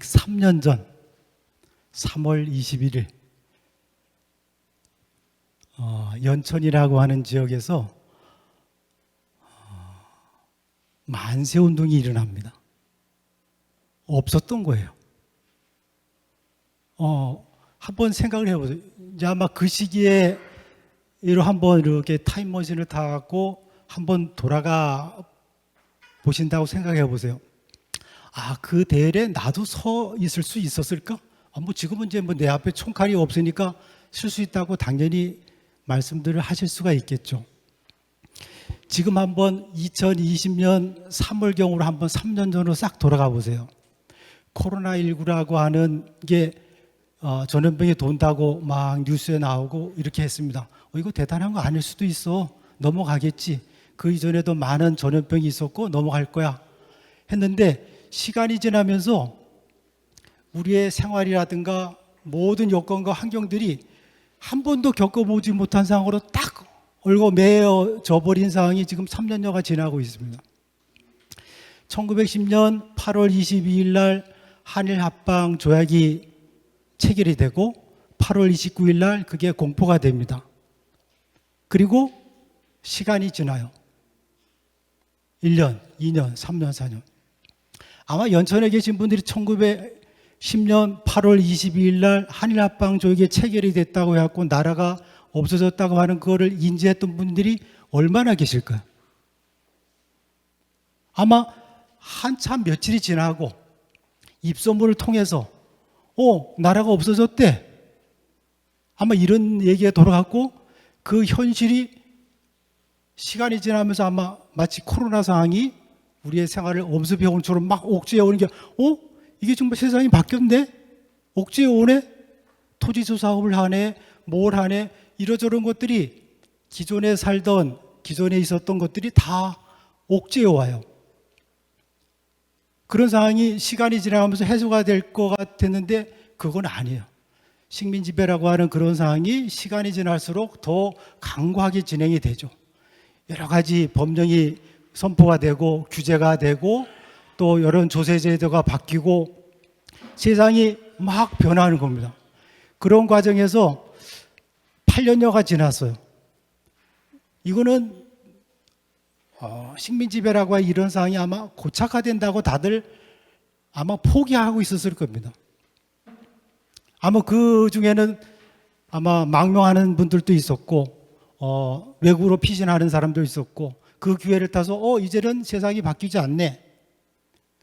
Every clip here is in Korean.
103년 전 3월 21일 연천이라고 하는 지역에서 만세운동이 일어납니다. 없었던 거예요. 한번 생각을 해보세요. 이제 아마 그 시기에 한번 이렇게 타임머신을 타고 한번 돌아가 보신다고 생각해 보세요. 그 대열에 나도 서 있을 수 있었을까? 지금은 이제 내 앞에 총칼이 없으니까 쓸 수 있다고 당연히 말씀들을 하실 수가 있겠죠. 지금 한번 2020년 3월경으로 한번 3년 전으로 싹 돌아가 보세요. 코로나19라고 하는 게 전염병이 돈다고 막 뉴스에 나오고 이렇게 했습니다. 이거 대단한 거 아닐 수도 있어. 넘어가겠지. 그 이전에도 많은 전염병이 있었고 넘어갈 거야 했는데, 시간이 지나면서 우리의 생활이라든가 모든 여건과 환경들이 한 번도 겪어보지 못한 상황으로 딱 얽어매어져 버린 상황이 지금 3년여가 지나고 있습니다. 1910년 8월 22일 날 한일 합방 조약이 체결이 되고 8월 29일 날 그게 공포가 됩니다. 그리고 시간이 지나요. 1년, 2년, 3년, 4년. 아마 연천에 계신 분들이 1910년 8월 22일 날 한일 합방 조약이 체결이 됐다고 해갖고 나라가 없어졌다고 하는 그거를 인지했던 분들이 얼마나 계실까요? 아마 한참 며칠이 지나고 입소문을 통해서 나라가 없어졌대. 아마 이런 얘기가 돌아갔고, 그 현실이 시간이 지나면서 아마 마치 코로나 상황이 우리의 생활을 엄습해 오는 처럼 막 옥죄해 오는 게, 이게 정말 세상이 바뀌었네? 옥죄해 오네? 토지수 사업을 하네? 뭘 하네? 이러저런 것들이 기존에 있었던 것들이 다 옥죄해 와요. 그런 상황이 시간이 지나가면서 해소가 될 것 같았는데 그건 아니에요. 식민지배라고 하는 그런 상황이 시간이 지날수록 더 강고하게 진행이 되죠. 여러 가지 법령이 선포가 되고 규제가 되고 또 여러 조세제도가 바뀌고 세상이 막 변하는 겁니다. 그런 과정에서 8년여가 지났어요. 이거는 식민지배라고 하는 이런 상황이 아마 고착화된다고 다들 아마 포기하고 있었을 겁니다. 아마 그 중에는 아마 망명하는 분들도 있었고 외국으로 피신하는 사람도 있었고, 그 기회를 타서 이제는 세상이 바뀌지 않네,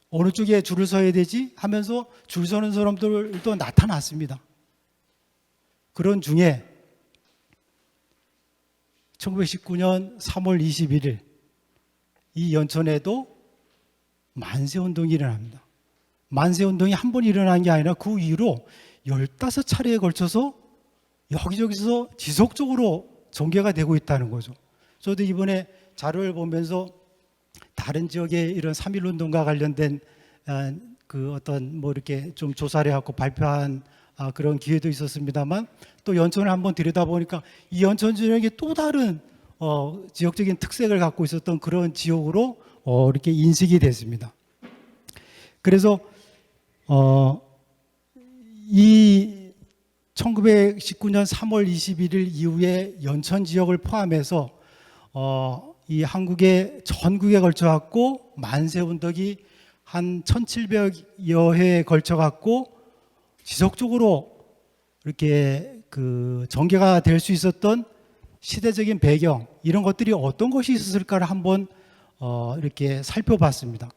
어느 쪽에 줄을 서야 되지 하면서 줄 서는 사람들도 나타났습니다. 그런 중에 1919년 3월 21일 이 연천에도 만세운동이 일어납니다. 만세운동이 한 번 일어난 게 아니라 그 이후로 15차례에 걸쳐서 여기저기서 지속적으로 전개가 되고 있다는 거죠. 저도 이번에 자료를 보면서 다른 지역의 이런 3.1운동과 관련된 그 어떤 이렇게 좀 조사를 해갖고 발표한 그런 기회도 있었습니다만, 또 연천을 한번 들여다보니까 이 연천 지역이 또 다른 지역적인 특색을 갖고 있었던 그런 지역으로 이렇게 인식이 됐습니다. 그래서 이 1919년 3월 21일 이후에 연천 지역을 포함해서 이 한국의 전국에 걸쳐 갖고 만세운동이 한 1700여 회에 걸쳐 갖고 지속적으로 이렇게 그 전개가 될 수 있었던 시대적인 배경, 이런 것들이 어떤 것이 있었을까를 한번 이렇게 살펴봤습니다.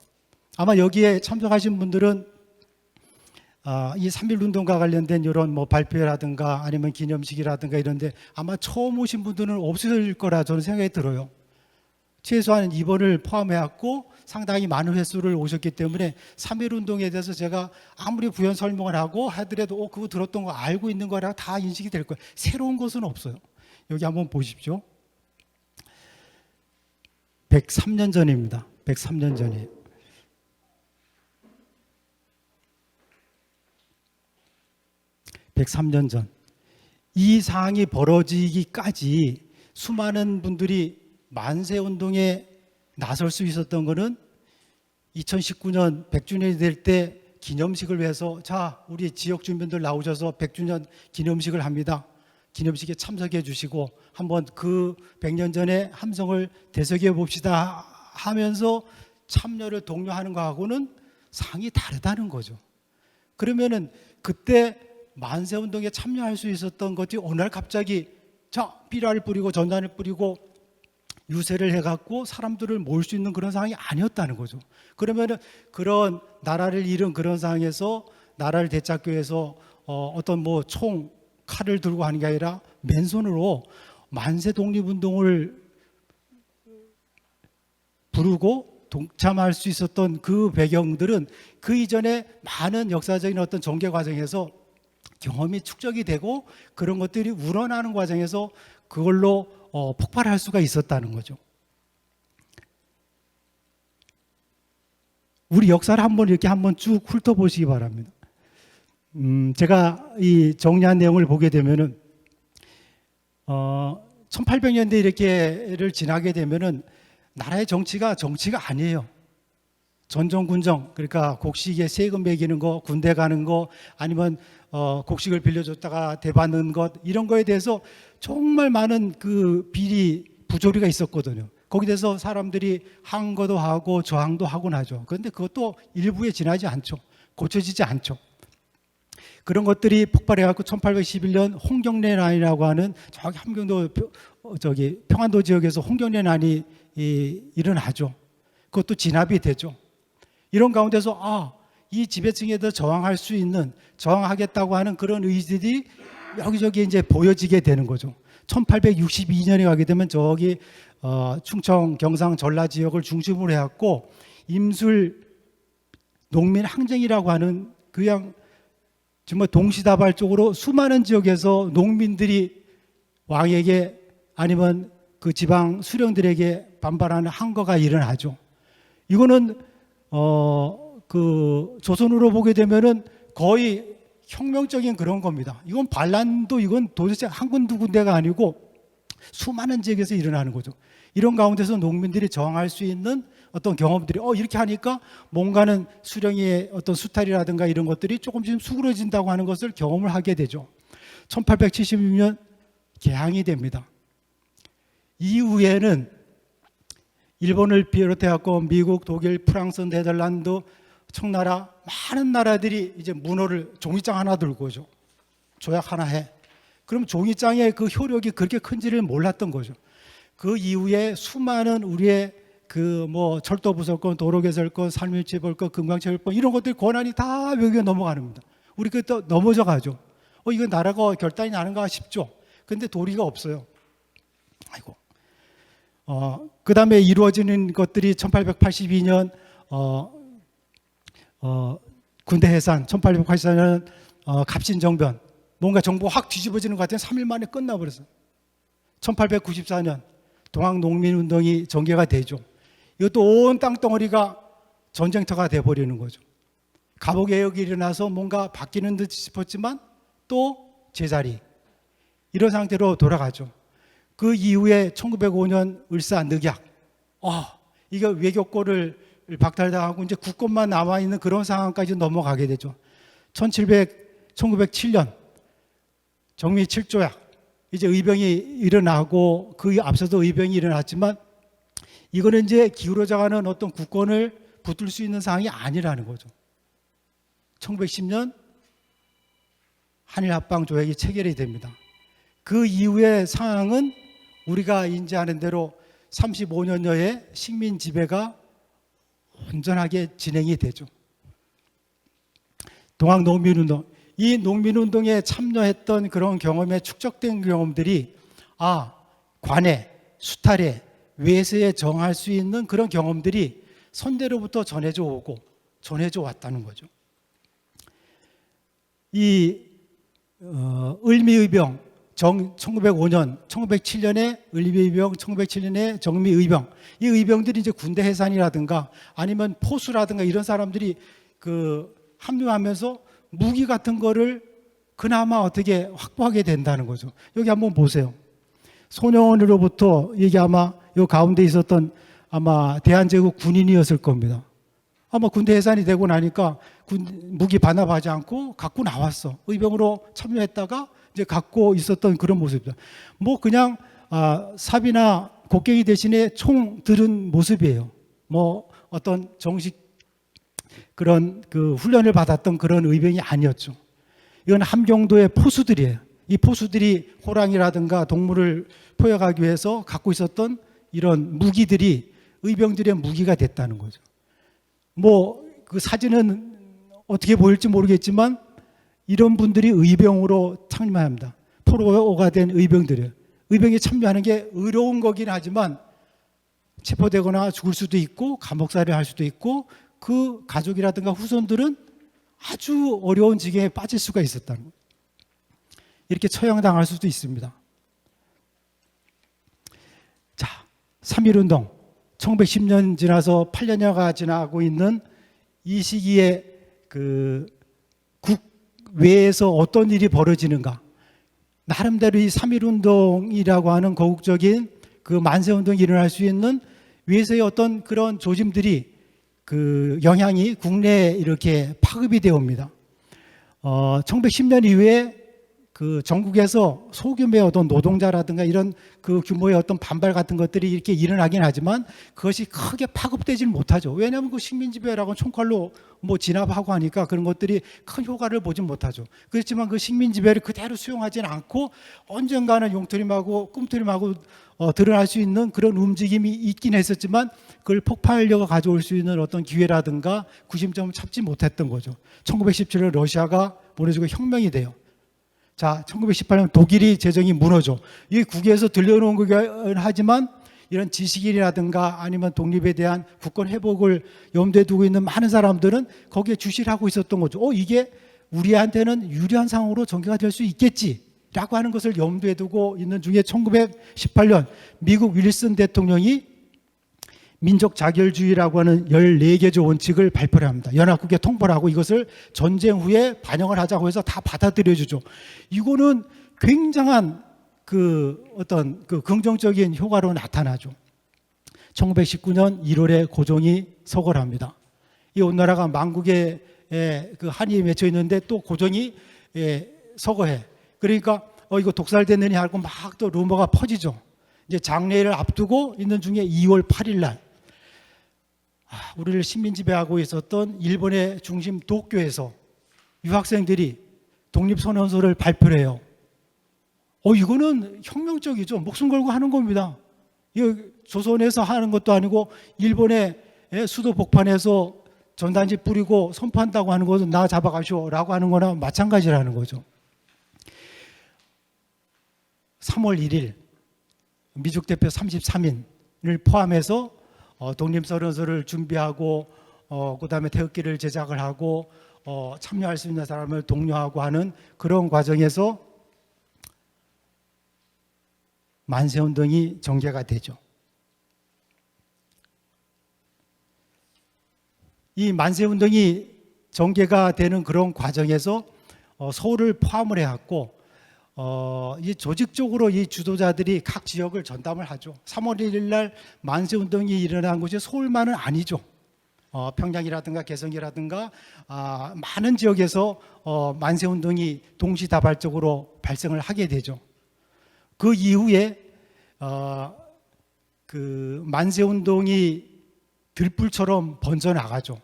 아마 여기에 참석하신 분들은 이 3.1운동과 관련된 이런 발표라든가 아니면 기념식이라든가 이런데 아마 처음 오신 분들은 없을 거라 저는 생각이 들어요. 최소한 이번을 포함해갖고 상당히 많은 횟수를 오셨기 때문에 3.1운동에 대해서 제가 아무리 부연 설명을 하고 하더라도 그거 들었던 거 알고 있는 거라 다 인식이 될 거예요. 새로운 것은 없어요. 여기 한번 보십시오. 103년 전입니다. 103년 전이에요. (103년) 전. 이 상황이 벌어지기까지 수많은 분들이 만세운동에 나설 수 있었던 것은 2019년 100주년이 될 때 기념식을 위해서 자, 우리 지역 주민들 나오셔서 100주년 기념식을 합니다. 기념식에 참석해 주시고 한번 그 100년 전의 함성을 되새겨 봅시다 하면서 참여를 독려하는 거하고는 상이 다르다는 거죠. 그러면은 그때 만세운동에 참여할 수 있었던 것이 어느 날 갑자기 자, 비라를 뿌리고 전단을 뿌리고 유세를 해갖고 사람들을 모을 수 있는 그런 상황이 아니었다는 거죠. 그러면은 그런 나라를 잃은 그런 상황에서 나라를 되찾기 위해서 어떤 뭐 총, 칼을 들고 하는 게 아니라 맨손으로 만세 독립운동을 부르고 동참할 수 있었던 그 배경들은 그 이전에 많은 역사적인 어떤 전개 과정에서 경험이 축적이 되고 그런 것들이 우러나는 과정에서 그걸로 폭발할 수가 있었다는 거죠. 우리 역사를 한번 쭉 훑어보시기 바랍니다. 제가 이 정리한 내용을 보게 되면은 1800년대 이렇게를 지나게 되면은 나라의 정치가 아니에요. 전정군정, 그러니까 곡식에 세금 매기는 거, 군대 가는 거, 아니면 곡식을 빌려줬다가 대받는 것, 이런 거에 대해서 정말 많은 그 비리 부조리가 있었거든요. 거기에 대해서 사람들이 항거도 하고 저항도 하곤 하죠. 그런데 그것도 일부에 지나지 않죠. 고쳐지지 않죠. 그런 것들이 폭발해갖고 1811년 홍경래난이라고 하는 저기 함경도 평안도 지역에서 홍경래난이 일어나죠. 그것도 진압이 되죠. 이런 가운데서 이 지배층에 더 저항할 수 있는, 저항하겠다고 하는 그런 의지들이 여기저기 이제 보여지게 되는 거죠. 1862년에 가게 되면 저기 충청, 경상, 전라 지역을 중심으로 해갖고 임술 농민 항쟁이라고 하는 그냥 정말 동시다발적으로 수많은 지역에서 농민들이 왕에게 아니면 그 지방 수령들에게 반발하는 항거가 일어나죠. 이거는 그 조선으로 보게 되면은 거의 혁명적인 그런 겁니다. 이건 반란도 이건 도대체 한 군데 군데가 아니고 수많은 지역에서 일어나는 거죠. 이런 가운데서 농민들이 저항할 수 있는 어떤 경험들이 이렇게 하니까 뭔가는 수령의 어떤 수탈이라든가 이런 것들이 조금씩 수그러진다고 하는 것을 경험을 하게 되죠. 1876년 개항이 됩니다. 이후에는 일본을 비롯해 갖고 미국, 독일, 프랑스, 네덜란드, 청나라 많은 나라들이 이제 문호를 종이장 하나 들고 오죠. 조약 하나 해. 그럼 종이장의 그 효력이 그렇게 큰지를 몰랐던 거죠. 그 이후에 수많은 우리의 그 뭐 철도 부설권, 도로 개설권, 산림지벌권, 금강체육권 이런 것들 권한이 다 여기에 넘어가는 겁니다. 우리 그또 넘어져 가죠. 이거 나라가 결단이 나는가 싶죠. 근데 도리가 없어요. 아이고. 그 다음에 이루어지는 것들이 1882년 군대 해산, 1884년 갑신정변, 뭔가 정부가 확 뒤집어지는 것 같아요. 3일 만에 끝나버렸어요. 1894년 동학농민운동이 전개가 되죠. 이것도 온 땅덩어리가 전쟁터가 돼버리는 거죠. 갑오개혁이 일어나서 뭔가 바뀌는 듯 싶었지만 또 제자리, 이런 상태로 돌아가죠. 그 이후에 1905년 을사늑약, 이게 외교권을 박탈당하고 이제 국권만 남아있는 그런 상황까지 넘어가게 되죠. 1907년 정미 7조약, 이제 의병이 일어나고 그 앞서도 의병이 일어났지만 이거는 이제 기울어져가는 어떤 국권을 붙들 수 있는 상황이 아니라는 거죠. 1910년 한일합방 조약이 체결이 됩니다. 그 이후의 상황은 우리가 인지하는 대로 35년여의 식민 지배가 온전하게 진행이 되죠. 동학농민운동, 이 농민운동에 참여했던 그런 경험에 축적된 경험들이 관에, 수탈에, 외세에 정할 수 있는 그런 경험들이 선대로부터 전해져 오고 전해져 왔다는 거죠. 이 을미의병 1905년, 1907년에 을미의병, 1907년에 정미의병, 이 의병들이 이제 군대 해산이라든가 아니면 포수라든가 이런 사람들이 그 합류하면서 무기 같은 거를 그나마 어떻게 확보하게 된다는 거죠. 여기 한번 보세요. 소녀원으로부터 이게 아마 요 가운데 있었던 아마 대한제국 군인이었을 겁니다. 아마 군대 해산이 되고 나니까 무기 반납하지 않고 갖고 나왔어. 의병으로 참여했다가 이제 갖고 있었던 그런 모습이다. 뭐 그냥 삽이나 곡괭이 대신에 총 들은 모습이에요. 뭐 어떤 정식 그런 그 훈련을 받았던 그런 의병이 아니었죠. 이건 함경도의 포수들이에요. 이 포수들이 호랑이라든가 동물을 포획하기 위해서 갖고 있었던 이런 무기들이 의병들의 무기가 됐다는 거죠. 뭐 그 사진은 어떻게 보일지 모르겠지만 이런 분들이 의병으로 참여합니다. 포로가 된 의병들이에요. 의병에 참여하는 게 의로운 거긴 하지만 체포되거나 죽을 수도 있고 감옥살이를 할 수도 있고 그 가족이라든가 후손들은 아주 어려운 지경에 빠질 수가 있었다는 거예요. 이렇게 처형당할 수도 있습니다. 자, 3.1운동 1910년 지나서 8년여가 지나고 있는 이 시기에 그 국외에서 어떤 일이 벌어지는가. 나름대로 이 3.1운동이라고 하는 거국적인 그 만세운동이 일어날 수 있는 위에서의 어떤 그런 조짐들이 그 영향이 국내에 이렇게 파급이 되어 옵니다. 1910년 이후에 그 전국에서 소규모의 어떤 노동자라든가 이런 그 규모의 어떤 반발 같은 것들이 이렇게 일어나긴 하지만 그것이 크게 파급되지는 못하죠. 왜냐하면 그 식민지배라고 총칼로 뭐 진압하고 하니까 그런 것들이 큰 효과를 보진 못하죠. 그렇지만 그 식민지배를 그대로 수용하지는 않고 언젠가는 용토림하고 꿈토림하고 드러날 수 있는 그런 움직임이 있긴 했었지만 그걸 폭발력을 가져올 수 있는 어떤 기회라든가 구심점을 찾지 못했던 거죠. 1917년 러시아가 보내주고 혁명이 돼요. 자, 1918년 독일이 재정이 무너져. 이게 국외에서 들려오는 거긴 하지만 이런 지식인이라든가 아니면 독립에 대한 국권 회복을 염두에 두고 있는 많은 사람들은 거기에 주시를 하고 있었던 거죠. 이게 우리한테는 유리한 상황으로 전개가 될 수 있겠지라고 하는 것을 염두에 두고 있는 중에 1918년 미국 윌슨 대통령이 민족 자결주의라고 하는 14개조 원칙을 발표를 합니다. 연합국에 통보를 하고 이것을 전쟁 후에 반영을 하자고 해서 다 받아들여 주죠. 이거는 굉장한 그 어떤 그 긍정적인 효과로 나타나죠. 1919년 1월에 고종이 서거를 합니다. 이 온 나라가 만국의 그 한이 맺혀 있는데 또 고종이 서거해. 그러니까 이거 독살됐느냐 하고 막 또 루머가 퍼지죠. 이제 장례를 앞두고 있는 중에 2월 8일 날 우리를 식민지배하고 있었던 일본의 중심 도쿄에서 유학생들이 독립선언서를 발표를 해요. 이거는 혁명적이죠. 목숨 걸고 하는 겁니다. 이거 조선에서 하는 것도 아니고 일본의 수도 복판에서 전단지 뿌리고 선포한다고 하는 것은 나 잡아가시오라고 하는 거나 마찬가지라는 거죠. 3월 1일 미국 대표 33인을 포함해서 독립선언서를 준비하고 그다음에 태극기를 제작을 하고 참여할 수 있는 사람을 독려하고 하는 그런 과정에서 만세운동이 전개가 되죠. 이 만세운동이 전개가 되는 그런 과정에서 서울을 포함을 해왔고 이 조직적으로 이 주도자들이 각 지역을 전담을 하죠. 3월 1일 날 만세운동이 일어난 곳이 서울만은 아니죠. 평양이라든가 개성이라든가 많은 지역에서 만세운동이 동시다발적으로 발생을 하게 되죠. 그 이후에 그 만세운동이 들불처럼 번져나가죠.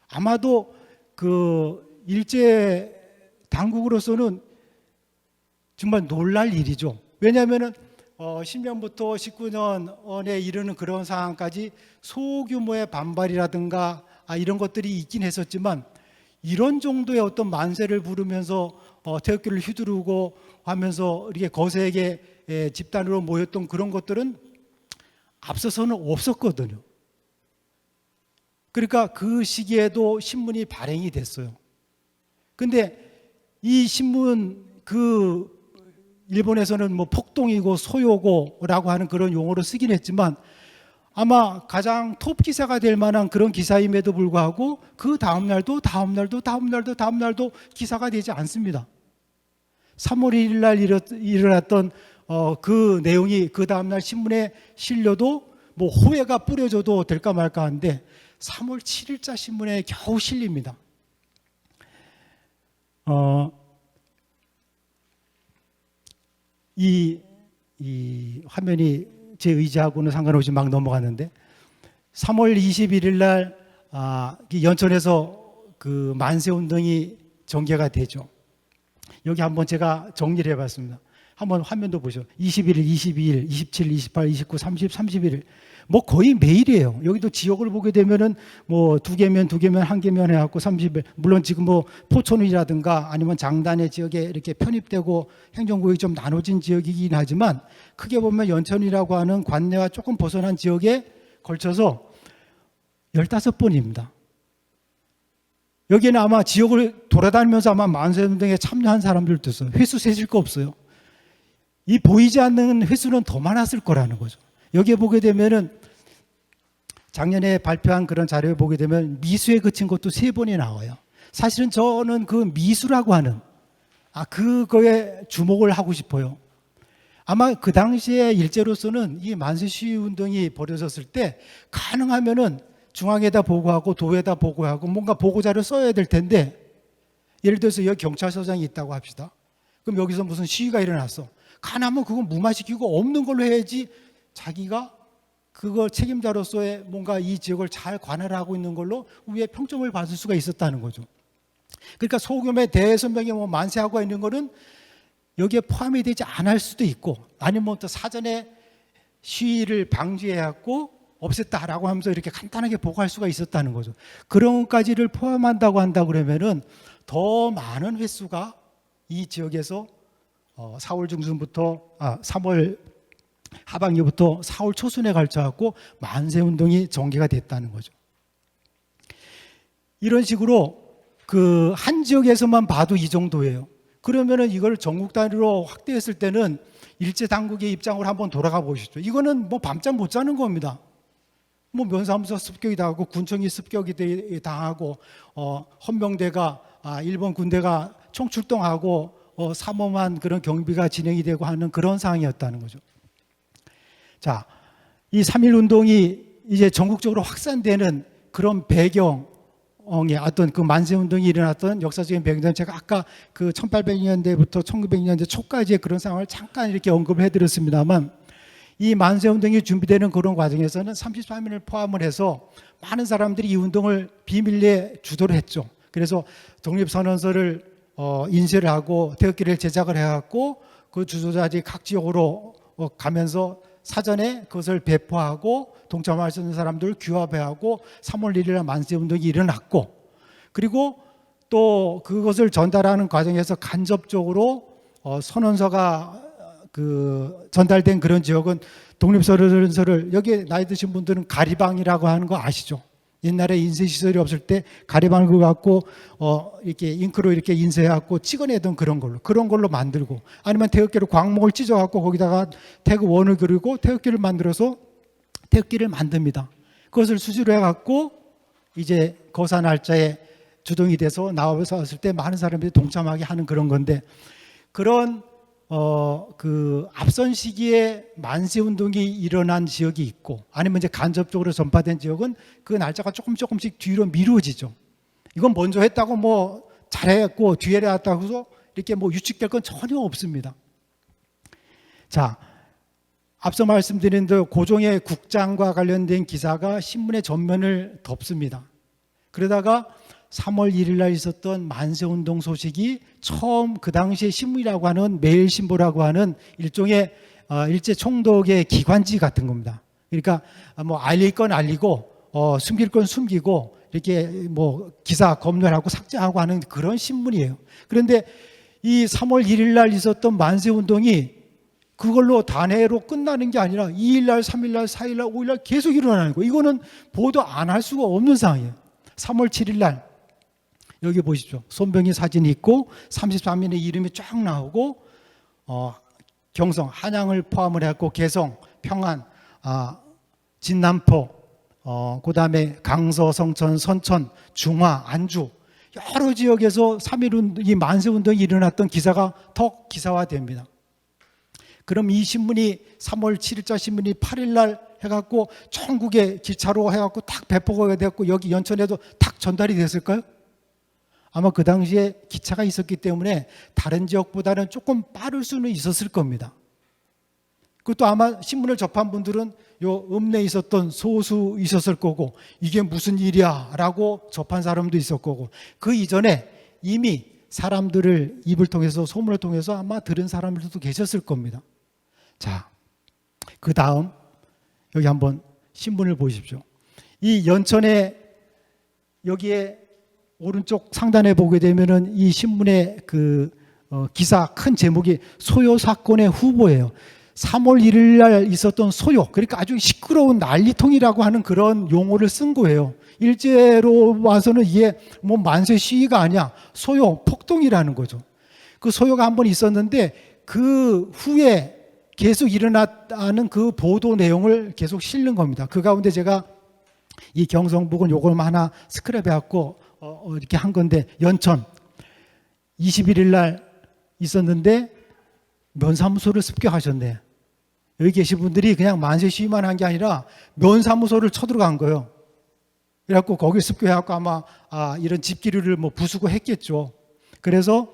아마도 그 일제 당국으로서는 정말 놀랄 일이죠. 왜냐하면 10년부터 19년에 이르는 그런 상황까지 소규모의 반발이라든가 이런 것들이 있긴 했었지만 이런 정도의 어떤 만세를 부르면서 태극기를 휘두르고 하면서 이렇게 거세게 집단으로 모였던 그런 것들은 앞서서는 없었거든요. 그러니까 그 시기에도 신문이 발행이 됐어요. 근데 이 신문 일본에서는 뭐 폭동이고 소요고라고 하는 그런 용어로 쓰긴 했지만 아마 가장 톱 기사가 될 만한 그런 기사임에도 불구하고 그 다음 날도 기사가 되지 않습니다. 3월 1일 날 일어났던 그 내용이 그 다음 날 신문에 실려도 뭐 호해가 뿌려져도 될까 말까 하는데 3월 7일자 신문에 겨우 실립니다. 이 화면이 제 의지하고는 상관없이 막 넘어갔는데 3월 21일 날 연천에서 그 만세운동이 전개가 되죠. 여기 한번 제가 정리를 해봤습니다. 한번 화면도 보죠. 21일, 22일, 27일, 28일, 29, 30, 31일. 뭐 거의 매일이에요. 여기도 지역을 보게 되면은 뭐 2개면 1개면 해갖고 30일. 물론 지금 뭐 포천이라든가 아니면 장단의 지역에 이렇게 편입되고 행정구역이 좀 나눠진 지역이긴 하지만 크게 보면 연천이라고 하는 관내와 조금 벗어난 지역에 걸쳐서 15번입니다. 여기는 아마 지역을 돌아다니면서 아마 만세운동에 참여한 사람들도 있어요. 횟수 세질 거 없어요. 이 보이지 않는 횟수는 더 많았을 거라는 거죠. 여기에 보게 되면은 작년에 발표한 그런 자료에 보게 되면 미수에 그친 것도 3번이 나와요. 사실은 저는 그 미수라고 하는 그거에 주목을 하고 싶어요. 아마 그 당시에 일제로서는 이 만세 시위 운동이 벌어졌을 때 가능하면은 중앙에다 보고하고 도에다 보고하고 뭔가 보고자료 써야 될 텐데 예를 들어서 여기 경찰서장이 있다고 합시다. 그럼 여기서 무슨 시위가 일어났어. 가능하면 그건 무마시키고 없는 걸로 해야지 자기가 그거 책임자로서의 뭔가 이 지역을 잘 관할하고 있는 걸로 위에 평점을 받을 수가 있었다는 거죠. 그러니까 소규모의 대선명에 뭐 만세하고 있는 거는 여기에 포함이 되지 않을 수도 있고 아니면 또 사전에 시위를 방지해갖고 없앴다라고 하면서 이렇게 간단하게 보고할 수가 있었다는 거죠. 그런 것까지를 포함한다고 한다 그러면은 더 많은 횟수가 이 지역에서 4월 중순부터 3월 하반기부터 4월 초순에 걸쳐갖고 만세운동이 전개가 됐다는 거죠. 이런 식으로 그 한 지역에서만 봐도 이 정도예요. 그러면은 이걸 전국 단위로 확대했을 때는 일제 당국의 입장으로 한번 돌아가 보시죠. 이거는 뭐 밤잠 못 자는 겁니다. 뭐 면사무소 습격이 당하고 군청이 습격이 당하고 헌병대가 일본 군대가 총출동하고 삼엄한 그런 경비가 진행이 되고 하는 그런 상황이었다는 거죠. 자, 이 3.1 운동이 이제 전국적으로 확산되는 그런 배경에 어떤 그 만세 운동이 일어났던 역사적인 배경은 제가 아까 그 1800년대부터 1900년대 초까지의 그런 상황을 잠깐 이렇게 언급을 해드렸습니다만 이 만세 운동이 준비되는 그런 과정에서는 33일을 포함을 해서 많은 사람들이 이 운동을 비밀리에 주도를 했죠. 그래서 독립선언서를 인쇄를 하고 태극기를 제작을 해갖고 그 주소자들이 각 지역으로 가면서 사전에 그것을 배포하고 동참할 수 있는 사람들을 규합해하고 3월 1일 만세운동이 일어났고 그리고 또 그것을 전달하는 과정에서 간접적으로 선언서가 그 전달된 그런 지역은 독립선언서를 여기 나이 드신 분들은 가리방이라고 하는 거 아시죠? 옛날에 인쇄시설이 없을 때 가리방을 갖고 이렇게 잉크로 이렇게 인쇄해갖고 찍어내던 그런 걸로 만들고 아니면 태극기를 광목을 찢어갖고 거기다가 태극 원을 그리고 태극기를 만들어서 태극기를 만듭니다. 그것을 수지로 해갖고 이제 거사 날짜에 주동이 돼서 나와서 왔을 때 많은 사람들이 동참하게 하는 그런 건데 그런 그 앞선 시기에 만세 운동이 일어난 지역이 있고 아니면 이제 간접적으로 전파된 지역은 그 날짜가 조금씩 뒤로 미루어지죠. 이건 먼저 했다고 뭐 잘했고 뒤에 했다고 해서 이렇게 뭐 유축될 건 전혀 없습니다. 자, 앞서 말씀드린 대로 고종의 국장과 관련된 기사가 신문의 전면을 덮습니다. 그러다가 3월 1일 날 있었던 만세운동 소식이 처음 그 당시에 신문이라고 하는 매일신보라고 하는 일종의 일제 총독의 기관지 같은 겁니다. 그러니까 뭐 알릴 건 알리고 숨길 건 숨기고 이렇게 뭐 기사 검열하고 삭제하고 하는 그런 신문이에요. 그런데 이 3월 1일 날 있었던 만세운동이 그걸로 단회로 끝나는 게 아니라 2일 날, 3일 날, 4일 날, 5일 날 계속 일어나는 거예요. 이거는 보도 안 할 수가 없는 상황이에요. 3월 7일 날 여기 보십시오. 손병희 사진이 있고 33인의 이름이 쫙 나오고 경성, 한양을 포함을 해갖고 개성, 평안, 진남포, 그다음에 강서, 성천, 선천, 중화, 안주 여러 지역에서 3.1 이 만세운동이 일어났던 기사가 더 기사화됩니다. 그럼 이 신문이 3월 7일자 신문이 8일 날 해갖고 전국에 기차로 해갖고 딱 배포가 됐고 여기 연천에도 딱 전달이 됐을까요? 아마 그 당시에 기차가 있었기 때문에 다른 지역보다는 조금 빠를 수는 있었을 겁니다. 그것도 아마 신문을 접한 분들은 요 읍내에 있었던 소수 있었을 거고 이게 무슨 일이야 라고 접한 사람도 있었을 거고 그 이전에 이미 사람들을 입을 통해서 소문을 통해서 아마 들은 사람들도 계셨을 겁니다. 자, 그 다음 여기 한번 신문을 보십시오. 이 연천에 여기에 오른쪽 상단에 보게 되면은 이 신문의 그 기사 큰 제목이 소요 사건의 후보예요. 3월 1일 날 있었던 소요, 그러니까 아주 시끄러운 난리통이라고 하는 그런 용어를 쓴 거예요. 일제로 와서는 이게 뭐 만세 시위가 아니야. 소요, 폭동이라는 거죠. 그 소요가 한번 있었는데 그 후에 계속 일어났다는 그 보도 내용을 계속 실는 겁니다. 그 가운데 제가 이 경성북은 요걸 하나 스크랩해 갖고 이렇게 한 건데 연천 21일 날 있었는데 면사무소를 습격하셨네. 여기 계신 분들이 그냥 만세 시위만 한 게 아니라 면사무소를 쳐들어간 거예요. 그래갖고 거기 습격해갖고 아마 이런 집기류를 뭐 부수고 했겠죠. 그래서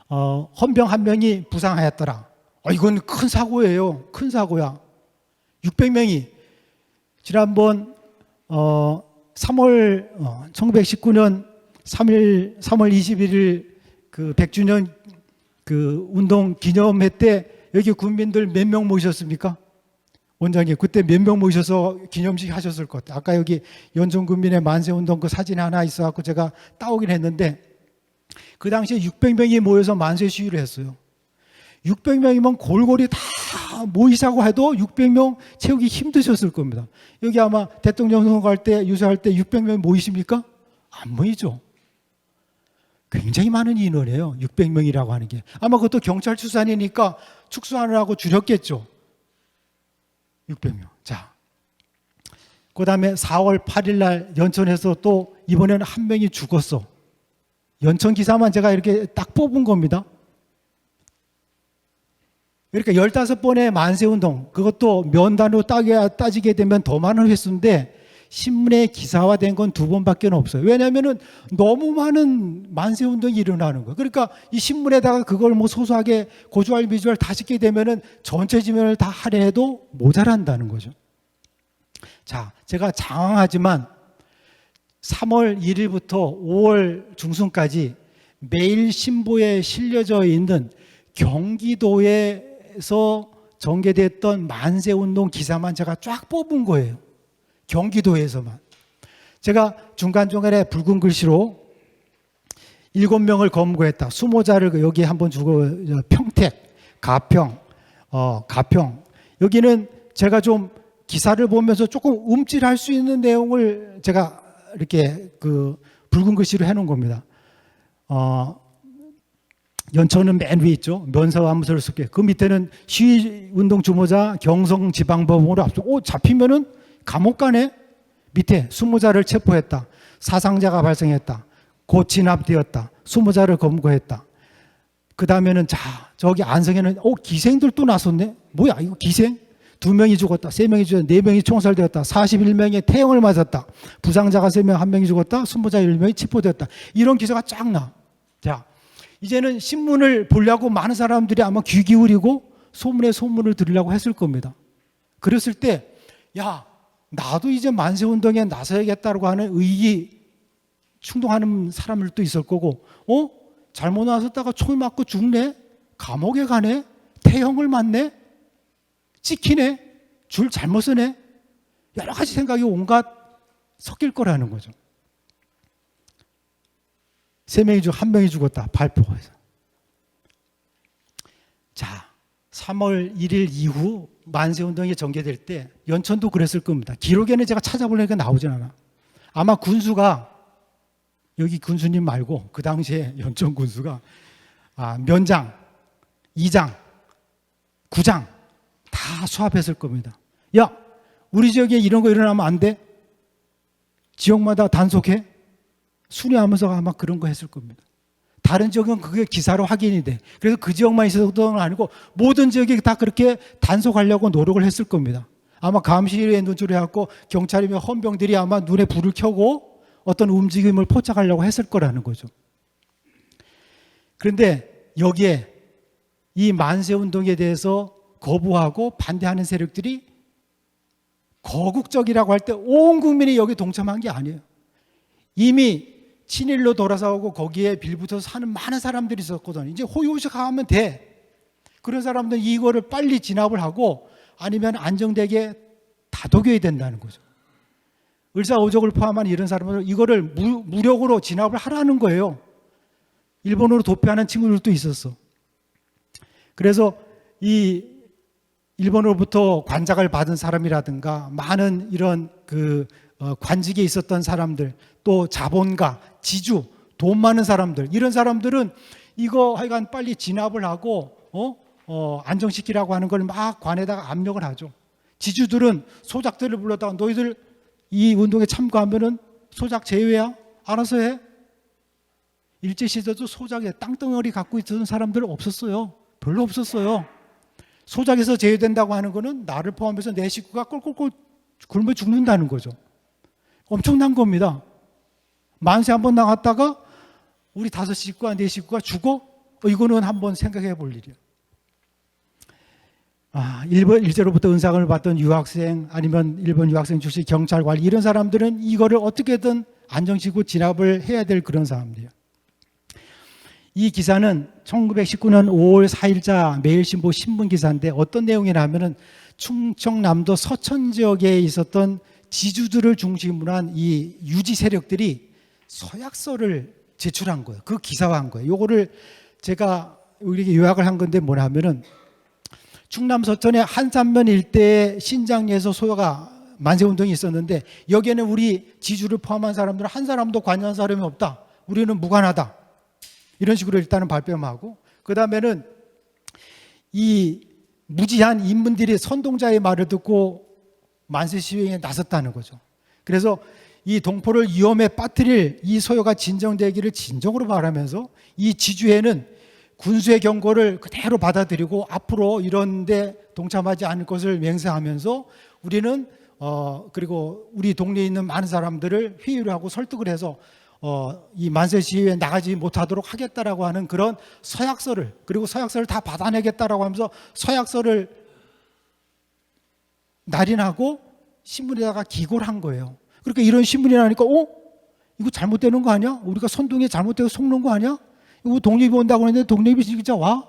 헌병 한 명이 부상하였더라. 이건 큰 사고예요. 큰 사고야. 600명이 지난번 1919년 3월 21일 그 100주년 그 운동 기념회 때 여기 군민들 몇 명 모이셨습니까? 원장님 그때 몇 명 모이셔서 기념식 하셨을 것 같아요. 아까 여기 연천군민의 만세운동 그 사진 하나 있어갖고 제가 따오긴 했는데 그 당시에 600명이 모여서 만세 시위를 했어요. 600명이면 골고루 다 모이자고 해도 600명 채우기 힘드셨을 겁니다. 여기 아마 대통령 선거할 때 유세할 때 600명 모이십니까? 안 모이죠. 굉장히 많은 인원이에요. 600명이라고 하는 게. 아마 그것도 경찰 추산이니까 축소하느라고 줄였겠죠. 600명. 자, 그 다음에 4월 8일 날 연천에서 또 이번에는 한 명이 죽었어. 연천 기사만 제가 이렇게 딱 뽑은 겁니다. 그러니까 15번의 만세운동, 그것도 면단으로 따지게 되면 더 많은 횟수인데 신문에 기사화된 건 2번밖에 없어요. 왜냐하면 너무 많은 만세운동이 일어나는 거예요. 그러니까 이 신문에다가 그걸 뭐 소소하게 고주할 미주알 다 짓게 되면 전체 지면을 다 할애해도 모자란다는 거죠. 자, 제가 장황하지만 3월 1일부터 5월 중순까지 매일 신보에 실려져 있는 경기도에서 전개됐던 만세운동 기사만 제가 쫙 뽑은 거예요. 경기도에서만. 제가 중간중간에 붉은 글씨로 7명을 검거했다. 수모자를 여기 한번 주고 평택, 가평, 가평. 여기는 제가 좀 기사를 보면서 조금 움찔할 수 있는 내용을 제가 이렇게 그 붉은 글씨로 해놓은 겁니다. 연천은 맨 위에 있죠. 면사무소를 습격. 그 밑에는 시위운동 주모자 경성지방법원으로 압수. 잡히면은 감옥 가네. 밑에 수모자를 체포했다. 사상자가 발생했다. 곧 진압되었다. 수모자를 검거했다. 그 다음에는 저기 안성에는 기생들 또 나섰네. 뭐야 이거 기생? 2명이 죽었다. 3명이 죽었다. 4명이 총살되었다. 41명의 태형을 맞았다. 부상자가 3명, 1명이 죽었다. 수모자 1명이 체포되었다. 이런 기사가 쫙 나. 자, 이제는 신문을 보려고 많은 사람들이 아마 귀 기울이고 소문을 들으려고 했을 겁니다. 그랬을 때 야, 나도 이제 만세운동에 나서야겠다고 하는 의기 충동하는 사람들도 있을 거고 잘못 나섰다가 총 맞고 죽네? 감옥에 가네? 태형을 맞네? 찍히네? 줄 잘못 서네? 여러 가지 생각이 온갖 섞일 거라는 거죠. 3명이 죽고 1명이 죽었다. 발포해서. 자, 3월 1일 이후 만세운동이 전개될 때 연천도 그랬을 겁니다. 기록에는 제가 찾아보려니까 나오진 않아. 아마 군수가 여기 군수님 말고 그 당시에 연천 군수가 면장, 2장, 9장 다 수합했을 겁니다. 야, 우리 지역에 이런 거 일어나면 안 돼? 지역마다 단속해? 순회하면서 아마 그런 거 했을 겁니다. 다른 지역은 그게 기사로 확인이 돼. 그래서 그 지역만 있었던 건 아니고 모든 지역이 다 그렇게 단속하려고 노력을 했을 겁니다. 아마 감시에 눈초리 해갖고 경찰이며 헌병들이 아마 눈에 불을 켜고 어떤 움직임을 포착하려고 했을 거라는 거죠. 그런데 여기에 이 만세운동에 대해서 거부하고 반대하는 세력들이 거국적이라고 할 때 온 국민이 여기 동참한 게 아니에요. 이미 친일로 돌아서고 거기에 빌붙어서 사는 많은 사람들이 있었거든요. 이제 호요식하면 돼. 그런 사람들은 이거를 빨리 진압을 하고 아니면 안정되게 다독여야 된다는 거죠. 을사오적을 포함한 이런 사람들은 이거를 무력으로 진압을 하라는 거예요. 일본으로 도피하는 친구들도 있었어. 그래서 이 일본으로부터 관작을 받은 사람이라든가 많은 이런 관직에 있었던 사람들, 또 자본가, 지주, 돈 많은 사람들, 이런 사람들은 이거 하여간 빨리 진압을 하고 안정시키라고 하는 걸 막 관에다가 압력을 하죠. 지주들은 소작들을 불렀다가 너희들 이 운동에 참가하면은 소작 제외야? 알아서 해. 일제시대도 소작에 땅덩어리 갖고 있던 사람들은 없었어요. 별로 없었어요. 소작에서 제외된다고 하는 거는 나를 포함해서 내 식구가 꼴꼴꼴 굶어 죽는다는 거죠. 엄청난 겁니다. 만세 한번 나갔다가 우리 5식구가 4식구가 죽어? 이거는 한번 생각해 볼 일이에요. 일제로부터 은사금을 받던 유학생 아니면 일본 유학생 출신 경찰 관리 이런 사람들은 이거를 어떻게든 안정시키고 진압을 해야 될 그런 사람들이에요. 이 기사는 1919년 5월 4일자 매일신보 신문 기사인데 어떤 내용이냐면은 충청남도 서천 지역에 있었던 지주들을 중심으로 한 이 유지 세력들이 서약서를 제출한 거예요. 그 기사화한 거예요. 요거를 제가 우리에게 요약을 한 건데 뭐냐면은 충남 서천의 한산면 일대의 신장리에서 소요가 만세운동이 있었는데 여기에는 우리 지주를 포함한 사람들은 한 사람도 관여한 사람이 없다. 우리는 무관하다. 이런 식으로 일단은 발뺌하고 그 다음에는 이 무지한 인문들이 선동자의 말을 듣고 만세 시위에 나섰다는 거죠. 그래서 이 동포를 위험에 빠뜨릴 이 소요가 진정되기를 진정으로 바라면서 이 지주회는 군수의 경고를 그대로 받아들이고 앞으로 이런 데 동참하지 않을 것을 맹세하면서 우리는 그리고 우리 동네에 있는 많은 사람들을 회의를 하고 설득을 해서 이 만세 시위에 나가지 못하도록 하겠다라고 하는 그런 서약서를 그리고 서약서를 다 받아내겠다라고 하면서 서약서를 날인하고 신문에다가 기고를 한 거예요. 그러니까 이런 신문이 나니까 이거 잘못되는 거 아니야? 우리가 선동에 잘못되고 속는 거 아니야? 이거 독립이 온다고 했는데 독립이 진짜 와?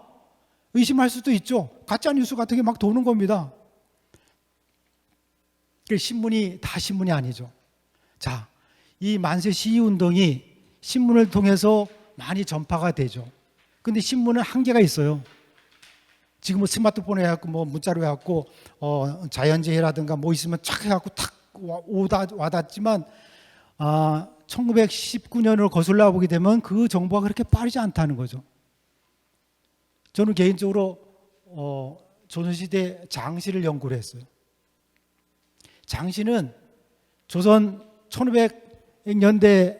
의심할 수도 있죠. 가짜 뉴스 같은 게 막 도는 겁니다. 신문이 다 신문이 아니죠. 자, 이 만세 시위 운동이 신문을 통해서 많이 전파가 되죠. 근데 신문은 한계가 있어요. 지금 뭐 스마트폰에 해갖고 뭐 문자로 해갖고 자연재해라든가 뭐 있으면 착 해갖고 탁 와닿지만 1919년을 거슬러 보게 되면 그 정보가 그렇게 빠르지 않다는 거죠. 저는 개인적으로 조선시대 장시를 연구를 했어요. 장시는 조선 1500년대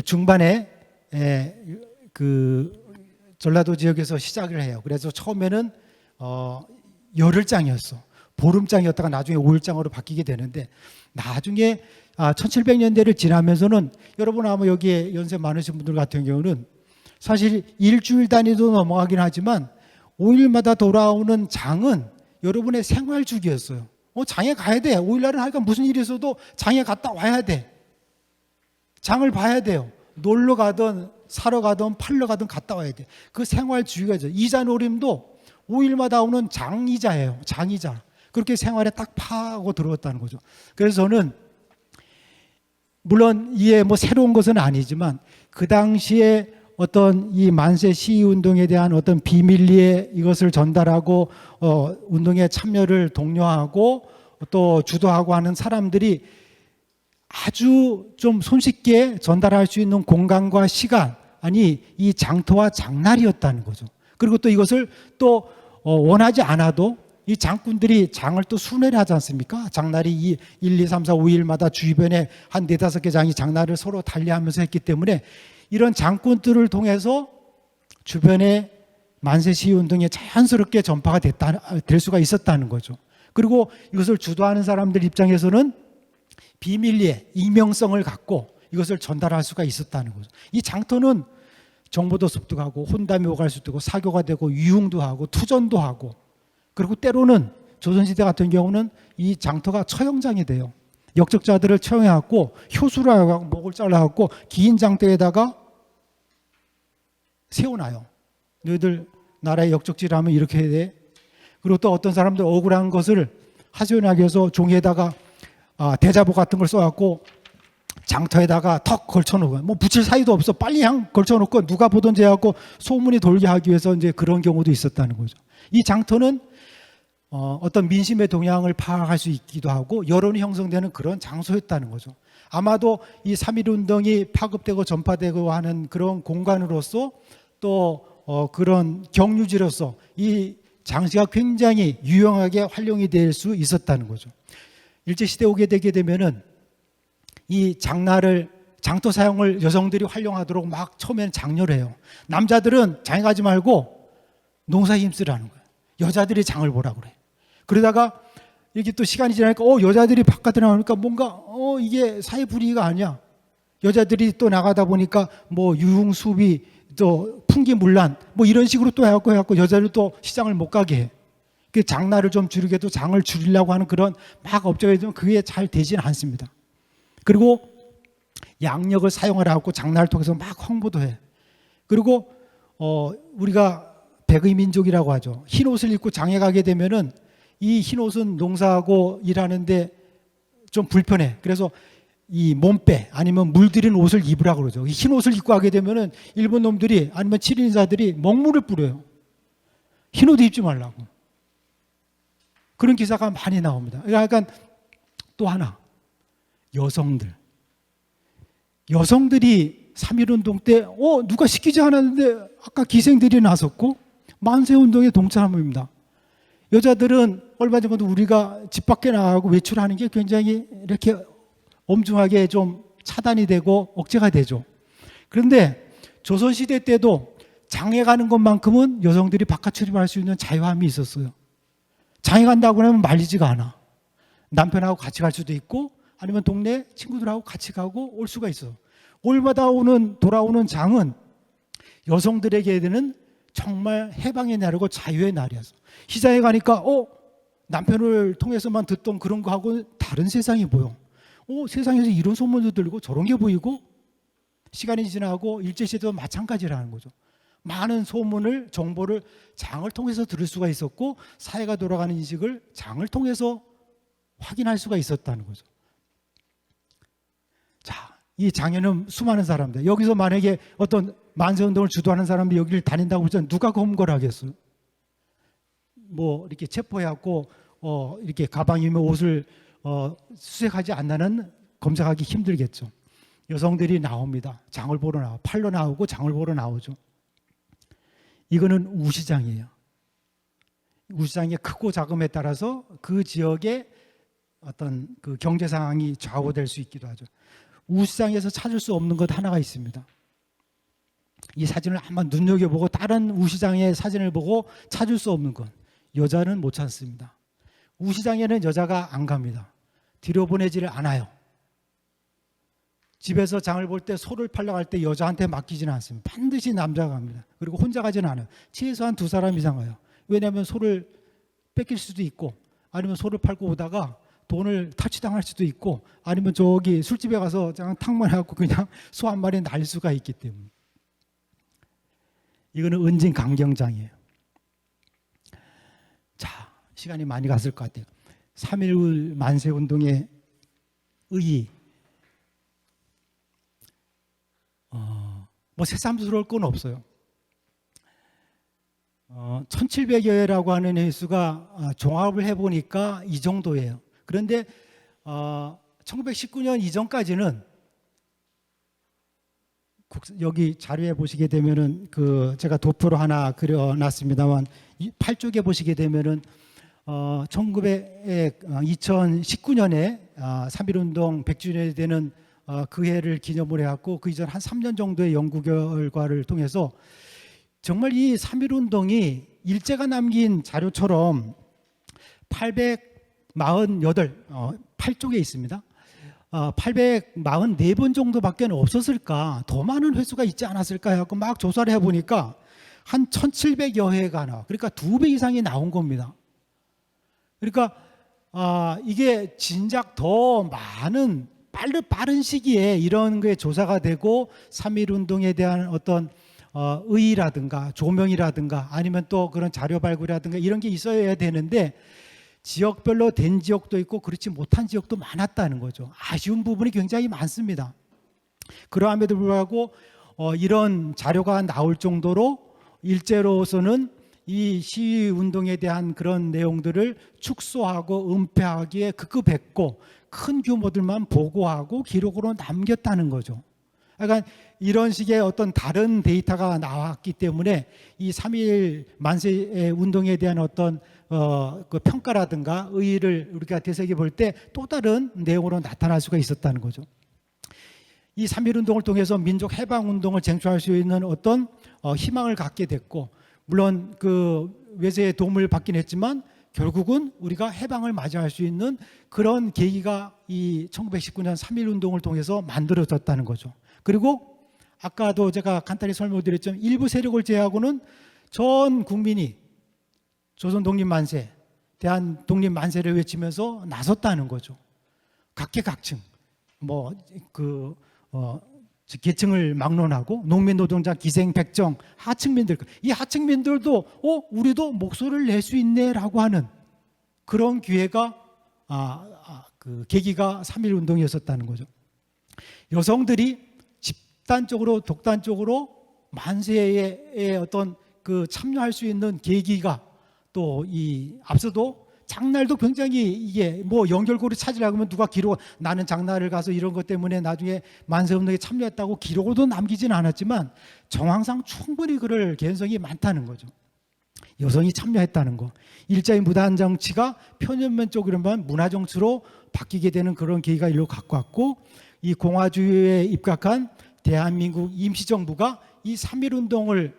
중반에 그 전라도 지역에서 시작을 해요. 그래서 처음에는 열흘장이었어. 보름장이었다가 나중에 5일장으로 바뀌게 되는데 나중에 1700년대를 지나면서는 여러분 아마 여기에 연세 많으신 분들 같은 경우는 사실 일주일 단위도 넘어가긴 하지만 5일마다 돌아오는 장은 여러분의 생활주기였어요. 장에 가야 돼. 5일날은 하여간 무슨 일이 있어도 장에 갔다 와야 돼. 장을 봐야 돼요. 놀러 가든 사러 가든 팔러 가든 갔다 와야 돼. 그 생활주기가죠. 이자노림도 5일마다 오는 장이자예요. 장이자. 그렇게 생활에 딱 파고 들어왔다는 거죠. 그래서 저는 물론 이게 뭐 새로운 것은 아니지만 그 당시에 어떤 이 만세 시위 운동에 대한 어떤 비밀리에 이것을 전달하고 운동에 참여를 독려하고 또 주도하고 하는 사람들이 아주 좀 손쉽게 전달할 수 있는 공간과 시간, 아니 이 장터와 장날이었다는 거죠. 그리고 또 이것을 또 원하지 않아도 이 장꾼들이 장을 또 순회를 하지 않습니까? 장날이 1, 2, 3, 4, 5일마다 주변에 한 4, 5개 장이 장날을 서로 달리하면서 했기 때문에 이런 장꾼들을 통해서 주변에 만세 시위 운동이 자연스럽게 전파가 될 수가 있었다는 거죠. 그리고 이것을 주도하는 사람들 입장에서는 비밀리에 익명성을 갖고 이것을 전달할 수가 있었다는 거죠. 이 장터는 정보도 습득하고 혼담이 오갈 수도 있고 사교가 되고 유흥도 하고 투전도 하고, 그리고 때로는 조선시대 같은 경우는 이 장터가 처형장이 돼요. 역적자들을 처형해갖고 효수를 하고 목을 잘라갖고 긴 장터에다가 세워놔요. 너희들 나라의 역적질하면 이렇게 해야 돼. 그리고 또 어떤 사람들 억울한 것을 하소연하기 위해서 종이에다가 대자보 같은 걸 써갖고 장터에다가 턱 걸쳐놓고, 뭐 붙일 사이도 없어 빨리 그냥 걸쳐놓고 누가 보던지 해갖고 소문이 돌게 하기 위해서 이제 그런 경우도 있었다는 거죠. 이 장터는 어떤 민심의 동향을 파악할 수 있기도 하고 여론이 형성되는 그런 장소였다는 거죠. 아마도 이 3.1운동이 파급되고 전파되고 하는 그런 공간으로서 또 그런 경유지로서 이 장시가 굉장히 유용하게 활용이 될 수 있었다는 거죠. 일제시대 오게 되게 되면은 이 장터 사용을 여성들이 활용하도록 막 처음에는 장려를 해요. 남자들은 장에 가지 말고 농사에 힘쓰라는 거예요. 여자들이 장을 보라고 그래. 그러다가 이게 또 시간이 지나니까 여자들이 바깥에 나오니까 뭔가 이게 사회 분위기가 아니야. 여자들이 또 나가다 보니까 뭐 유흥수비 또 풍기문란 뭐 이런 식으로 또 해갖고 여자를 또 시장을 못 가게 해. 그 장날을 좀 줄이게도 장을 줄이려고 하는 그런 막 업적이 있지만 그게 잘 되지는 않습니다. 그리고 양력을 사용하라고 장날을 통해서 막 홍보도 해. 그리고 우리가 백의 민족이라고 하죠. 흰 옷을 입고 장에 가게 되면은 이 흰 옷은 농사하고 일하는데 좀 불편해. 그래서 이 몸빼 아니면 물들인 옷을 입으라고 그러죠. 흰 옷을 입고 하게 되면은 일본 놈들이 아니면 칠인사들이 먹물을 뿌려요. 흰 옷 입지 말라고. 그런 기사가 많이 나옵니다. 그러니까 또 하나, 여성들이 3.1운동 때 누가 시키지 않았는데 아까 기생들이 나섰고 만세운동에 동참합니다. 여자들은 얼마 전에도 우리가 집 밖에 나가고 외출하는 게 굉장히 이렇게 엄중하게 좀 차단이 되고 억제가 되죠. 그런데 조선시대 때도 장에 가는 것만큼은 여성들이 바깥 출입할 수 있는 자유함이 있었어요. 장에 간다고 하면 말리지가 않아. 남편하고 같이 갈 수도 있고 아니면 동네 친구들하고 같이 가고 올 수가 있어. 올마다 돌아오는 장은 여성들에게는 정말 해방의 날이고 자유의 날이었어. 시장에 가니까 남편을 통해서만 듣던 그런 거하고 다른 세상이 보여. 세상에서 이런 소문도 들고 저런 게 보이고, 시간이 지나고 일제시대도 마찬가지라는 거죠. 많은 소문을, 정보를 장을 통해서 들을 수가 있었고 사회가 돌아가는 인식을 장을 통해서 확인할 수가 있었다는 거죠. 자, 이 장에는 수많은 사람들, 여기서 만약에 어떤 만세운동을 주도하는 사람들이 여기를 다닌다고 하면 누가 검거하겠어요? 뭐 이렇게 체포해갖고 이렇게 가방이며 옷을 수색하지 않는 검색하기 힘들겠죠. 여성들이 나옵니다. 장을 보러 나와, 팔러 나오고 장을 보러 나오죠. 이거는 우시장이에요. 우시장의 크고 작음에 따라서 그 지역의 어떤 그 경제 상황이 좌우될 수 있기도 하죠. 우시장에서 찾을 수 없는 것 하나가 있습니다. 이 사진을 한번 눈여겨보고 다른 우시장의 사진을 보고 찾을 수 없는 것, 여자는 못 찾습니다. 우시장에는 여자가 안 갑니다. 뒤로 보내지를 않아요. 집에서 장을 볼 때 소를 팔러 갈 때 여자한테 맡기지는 않습니다. 반드시 남자가 갑니다. 그리고 혼자 가지는 않아요. 최소한 2사람 이상 가요. 왜냐하면 소를 뺏길 수도 있고 아니면 소를 팔고 오다가 돈을 탈취당할 수도 있고 아니면 저기 술집에 가서 그냥 탕만 해갖고 그냥 소 한 마리 날 수가 있기 때문에. 이거는 은진 강경장이에요. 자, 시간이 많이 갔을 것 같아요. 3.1 만세운동의 의의, 뭐 새삼스러울 건 없어요. 1700여 회라고 하는 횟수가 종합을 해보니까 이 정도예요. 그런데 1919년 이전까지는 여기 자료에 보시게 되면은 제가 도표로 하나 그려놨습니다만 8쪽에 보시게 되면은 2019년에 3.1운동 100주년이 되는 그 해를 기념을 해갖고 그 이전 한 3년 정도의 연구 결과를 통해서 정말 이 3.1운동이 일제가 남긴 자료처럼 8쪽에 있습니다. 844번 정도밖에 없었을까, 더 많은 횟수가 있지 않았을까 해갖고 막 조사를 해보니까 한 1700여 회가 나와. 그러니까 2배 이상이 나온 겁니다. 그러니까 이게 진작 더 많은 빠른 시기에 이런 게 조사가 되고 3.1 운동에 대한 어떤 의의라든가 조명이라든가 아니면 또 그런 자료 발굴이라든가 이런 게 있어야 되는데 지역별로 된 지역도 있고 그렇지 못한 지역도 많았다는 거죠. 아쉬운 부분이 굉장히 많습니다. 그러함에도 불구하고 이런 자료가 나올 정도로 일제로서는 이 시위 운동에 대한 그런 내용들을 축소하고 은폐하기에 급급했고 큰 규모들만 보고하고 기록으로 남겼다는 거죠. 그러니까 이런 식의 어떤 다른 데이터가 나왔기 때문에 이 3.1 만세 운동에 대한 어떤 그 평가라든가 의의를 우리가 되새겨 볼 때 또 다른 내용으로 나타날 수가 있었다는 거죠. 이 3.1 운동을 통해서 민족 해방 운동을 쟁취할 수 있는 어떤 희망을 갖게 됐고, 물론 그 외세의 도움을 받긴 했지만 결국은 우리가 해방을 맞이할 수 있는 그런 계기가 이 1919년 3.1 운동을 통해서 만들어졌다는 거죠. 그리고 아까도 제가 간단히 설명드렸지만 일부 세력을 제외하고는 전 국민이 조선 독립만세, 대한 독립만세를 외치면서 나섰다는 거죠. 각계각층, 계층을 막론하고 농민, 노동자, 기생, 백정, 하층민들, 이 하층민들도 우리도 목소리를 낼 수 있네라고 하는 그런 기회가 그 계기가 3.1 운동이었었다는 거죠. 여성들이 집단적으로 독단적으로 만세에 어떤 그 참여할 수 있는 계기가 또 이 앞서도 장날도 굉장히 이게 연결고리 찾으려고 하면 누가 기록, 나는 장날을 가서 이런 것 때문에 나중에 만세운동에 참여했다고 기록으로도 남기지는 않았지만 정황상 충분히 그럴 개연성이 많다는 거죠. 여성이 참여했다는 거, 일자의 무단 정치가 표면적으로만 문화 정치로 바뀌게 되는 그런 계기가 일로 갖고 왔고, 이 공화주의에 입각한 대한민국 임시정부가 이 3.1 운동을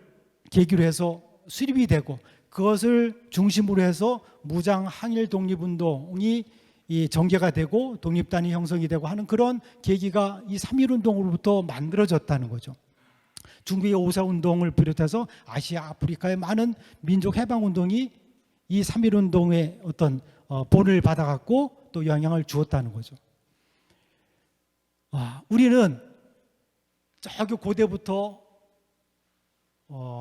계기로 해서 수립이 되고 그것을 중심으로 해서 무장 항일 독립운동이 전개가 되고 독립단이 형성이 되고 하는 그런 계기가 이 3.1 운동으로부터 만들어졌다는 거죠. 중국의 오사운동을 비롯해서 아시아, 아프리카의 많은 민족 해방운동이 이 3.1 운동의 어떤 본을 받아갖고 또 영향을 주었다는 거죠. 우리는 저기 고대부터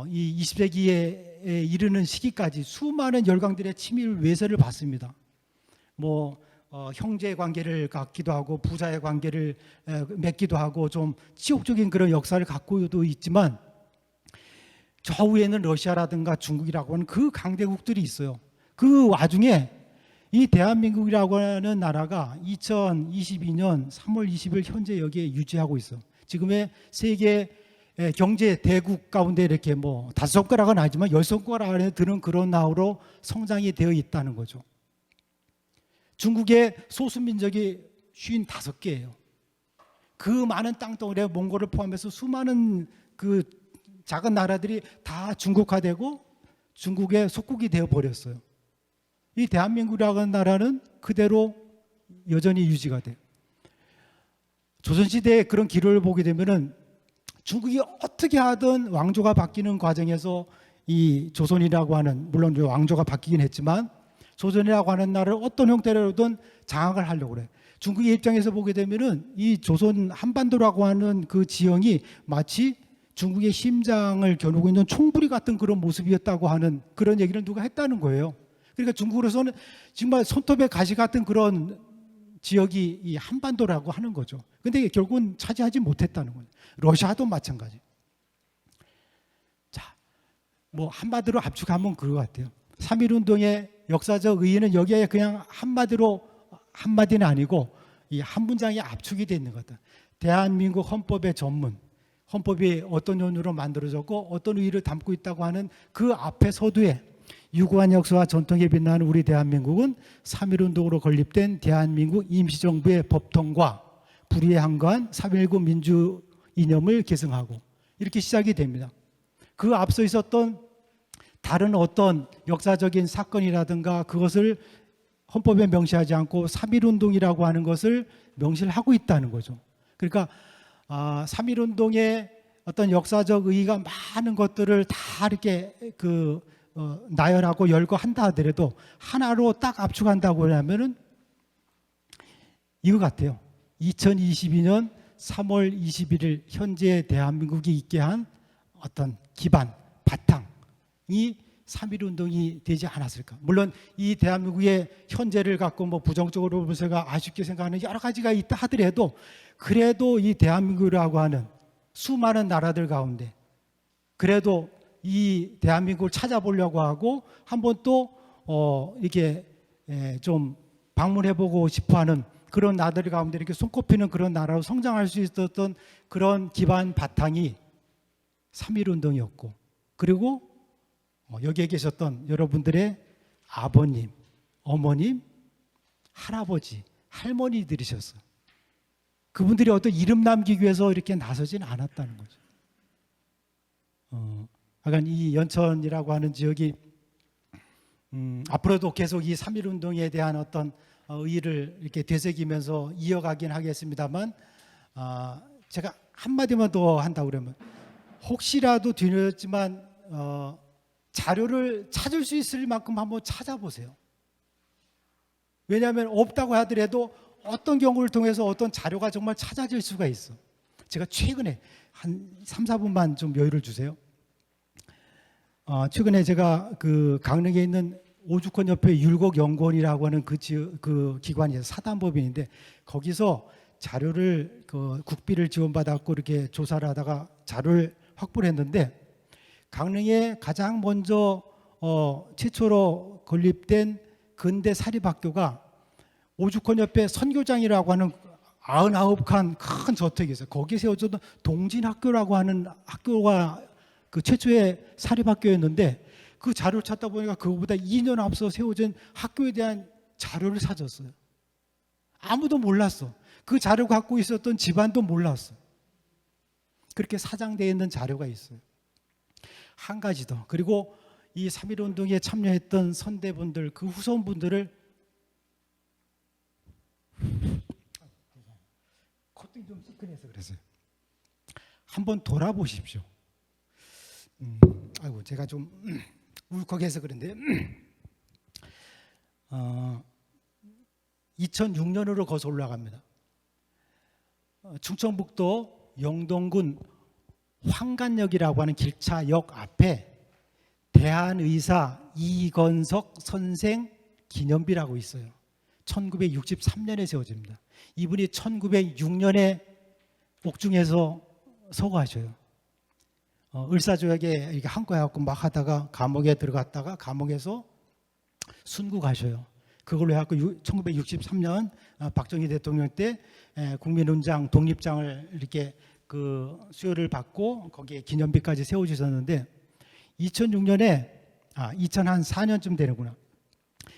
이 20세기에 이르는 시기까지 수많은 열강들의 치밀 외세를 받습니다. 형제 관계를 갖기도 하고 부자의 관계를 맺기도 하고 좀 치욕적인 그런 역사를 갖고도 있지만 저 위에는 러시아라든가 중국이라고 하는 그 강대국들이 있어요. 그 와중에 이 대한민국이라고 하는 나라가 2022년 3월 20일 현재 여기에 유지하고 있어. 지금의 세계 경제 대국 가운데 이렇게 5손가락은 아니지만 10손가락 안에 드는 그런 나라로 성장이 되어 있다는 거죠. 중국의 소수민족이 55개예요. 그 많은 땅덩어리에 몽골을 포함해서 수많은 그 작은 나라들이 다 중국화되고 중국의 속국이 되어버렸어요. 이 대한민국이라는 나라는 그대로 여전히 유지가 돼요. 조선시대의 그런 기록을 보게 되면은 중국이 어떻게 하든 왕조가 바뀌는 과정에서 이 조선이라고 하는, 물론 왕조가 바뀌긴 했지만 조선이라고 하는 나라를 어떤 형태로든 장악을 하려고 그래. 중국의 입장에서 보게 되면은 이 조선 한반도라고 하는 그 지형이 마치 중국의 심장을 겨누고 있는 총부리 같은 그런 모습이었다고 하는 그런 얘기를 누가 했다는 거예요. 그러니까 중국으로서는 정말 손톱에 가시 같은 그런 지역이 이 한반도라고 하는 거죠. 근데 결국은 차지하지 못했다는 거예요. 러시아도 마찬가지. 자, 한마디로 압축하면 그거 같아요. 3.1 운동의 역사적 의의는 여기에 그냥 한마디는 아니고 이 한 문장이 압축이 되어 있는 거다. 대한민국 헌법의 전문, 헌법이 어떤 연유로 만들어졌고 어떤 의의를 담고 있다고 하는 그 앞에 서두에 유구한 역사와 전통에 빛나는 우리 대한민국은 3.1 운동으로 건립된 대한민국 임시정부의 법통과 불의에 항거한 3.19 민주 이념을 계승하고 이렇게 시작이 됩니다. 그 앞서 있었던 다른 어떤 역사적인 사건이라든가 그것을 헌법에 명시하지 않고 3.1운동이라고 하는 것을 명시를 하고 있다는 거죠. 그러니까 3.1운동의 어떤 역사적 의의가 많은 것들을 다 이렇게 나열하고 열거한다 하더라도 하나로 딱 압축한다고 하면은 이거 같아요. 2022년 3월 21일 현재 대한민국이 있게 한 어떤 기반, 바탕이 3.1운동이 되지 않았을까. 물론 이 대한민국의 현재를 갖고 뭐 부정적으로 보세가 아쉽게 생각하는 여러 가지가 있다 하더라도 그래도 이 대한민국이라고 하는 수많은 나라들 가운데 그래도 이 대한민국을 찾아보려고 하고 한번 또 이렇게 좀 방문해보고 싶어하는 그런 나라들 가운데 이렇게 손꼽히는 그런 나라로 성장할 수 있었던 그런 기반 바탕이 3.1운동이었고 그리고 여기에 계셨던 여러분들의 아버님, 어머님, 할아버지, 할머니들이셨어요. 그분들이 어떤 이름 남기기 위해서 이렇게 나서진 않았다는 거죠. 약간 이 연천이라고 하는 지역이 앞으로도 계속 이 3.1운동에 대한 어떤 의의를 이렇게 되새기면서 이어가긴 하겠습니다만 제가 한마디만 더 한다고 그러면 혹시라도 뒤늦었지만 자료를 찾을 수 있을 만큼 한번 찾아보세요. 왜냐하면 없다고 하더라도 어떤 경우를 통해서 어떤 자료가 정말 찾아질 수가 있어. 제가 최근에 한 3, 4분만 좀 여유를 주세요. 최근에 제가 그 강릉에 있는 오죽헌협회 율곡연구원이라고 하는 그 기관이 사단법인인데 거기서 자료를 국비를 지원받았고 이렇게 조사를 하다가 자료를 확보를 했는데 강릉에 가장 먼저 최초로 건립된 근대 사립학교가 오죽헌협회 선교장이라고 하는 99칸 큰 저택이 있어요. 거기에 세워졌던 동진학교라고 하는 학교가 그 최초의 사립학교였는데 그 자료를 찾다 보니까 그거보다 2년 앞서 세워진 학교에 대한 자료를 찾았어요. 아무도 몰랐어. 그 자료 갖고 있었던 집안도 몰랐어. 그렇게 사장되어 있는 자료가 있어요. 한 가지 더. 그리고 이 3.1운동에 참여했던 선대분들, 그 후손분들을 콧등이 좀 시큰해서 그랬어요. 한번 돌아보십시오. 아이고 제가 좀 울컥해서 그런데 2006년으로 거슬러 올라갑니다. 충청북도 영동군 황간역이라고 하는 길차역 앞에 대한의사 이건석 선생 기념비라고 있어요. 1963년에 세워집니다. 이분이 1906년에 옥중에서 서거하셔요. 을사조약에 이렇게 한거해갖고 막 하다가 감옥에 들어갔다가 감옥에서 순국하셔요. 그걸로 해갖고 1963년 박정희 대통령 때 국민훈장 독립장을 이렇게 그 수여를 받고 거기에 기념비까지 세워주셨는데 2004년쯤 되는구나.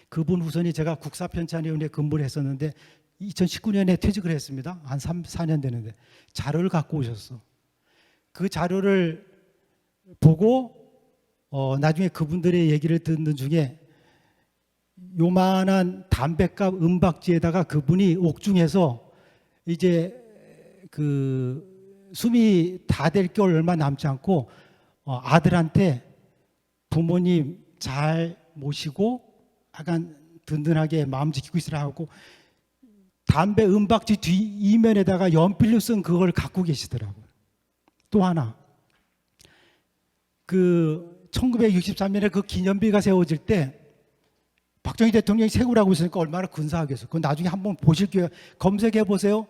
그분 후손이 제가 국사편찬위원회에 근무를 했었는데 2019년에 퇴직을 했습니다. 한 3, 4년 되는데 자료를 갖고 오셨어. 그 자료를 보고 나중에 그분들의 얘기를 듣는 중에 요만한 담뱃값 은박지에다가 그분이 옥중에서 이제 그 숨이 다 될 게 얼마 남지 않고 아들한테 부모님 잘 모시고 약간 든든하게 마음 지키고 있으라 하고 담배 은박지 뒤 이면에다가 연필로 쓴 그걸 갖고 계시더라고요. 또 하나 그 1963년에 그 기념비가 세워질 때 박정희 대통령이 세우라고 했으니까 얼마나 근사하겠어요. 그건 나중에 한번 보실 기회 검색해 보세요.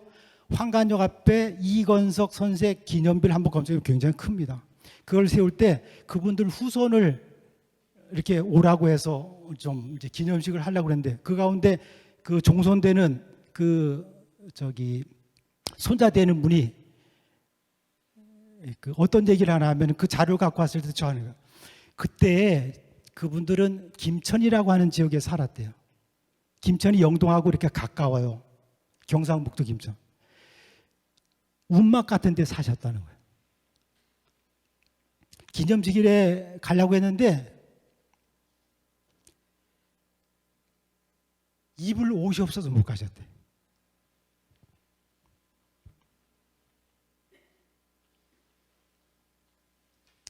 황간역 앞에 이건석 선생 기념비를 한번 검색해 보면 굉장히 큽니다. 그걸 세울 때 그분들 후손을 이렇게 오라고 해서 좀 이제 기념식을 하려고 그랬는데 그 가운데 그 종손되는 그 손자 되는 분이 그 어떤 얘기를 하나 하면 그 자료 갖고 왔을 때 저하는 거예요. 그때 그분들은 김천이라고 하는 지역에 살았대요. 김천이 영동하고 이렇게 가까워요. 경상북도 김천. 운막 같은 데 사셨다는 거예요. 기념식일에 가려고 했는데 입을 옷이 없어서 못 가셨대.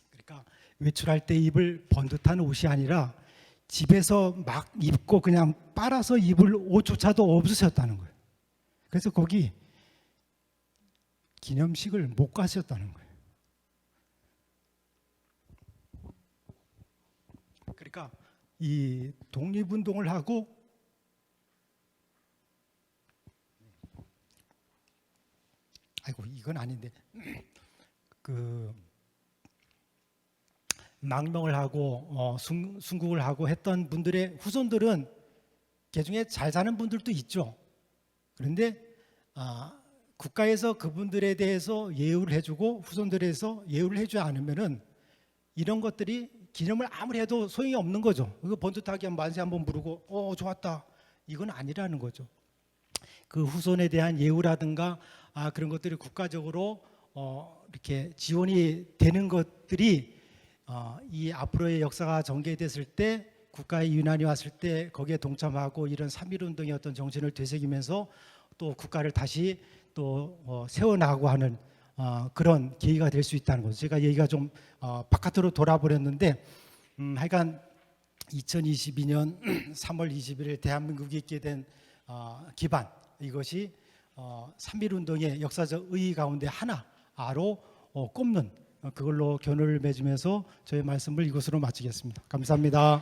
그러니까 외출할 때 입을 번듯한 옷이 아니라 집에서 막 입고 그냥 빨아서 입을 옷조차도 없으셨다는 거예요. 그래서 거기 기념식을 못 가셨다는 거예요. 그러니까 이 독립운동을 하고 아이고 이건 아닌데 그 망명을 하고 순국을 하고 했던 분들의 후손들은 그중에 잘 사는 분들도 있죠. 그런데 국가에서 그분들에 대해서 예우를 해주고 후손들에서 예우를 해주지 않으면은 이런 것들이 기념을 아무리 해도 소용이 없는 거죠. 이거 번듯하게 만세 한번 부르고 좋았다 이건 아니라는 거죠. 그 후손에 대한 예우라든가 그런 것들이 국가적으로 이렇게 지원이 되는 것들이 이 앞으로의 역사가 전개됐을 때 국가의 유난이 왔을 때 거기에 동참하고 이런 3.1 운동의 어떤 정신을 되새기면서 또 국가를 다시 또 세워나가고 하는 그런 계기가 될 수 있다는 거죠. 제가 얘기가 좀 바깥으로 돌아버렸는데 하여간 2022년 3월 21일 대한민국이 있게 된 기반 이것이 3.1 운동의 역사적 의의 가운데 하나로 꼽는 그걸로 견을 맺으면서 저의 말씀을 이것으로 마치겠습니다. 감사합니다.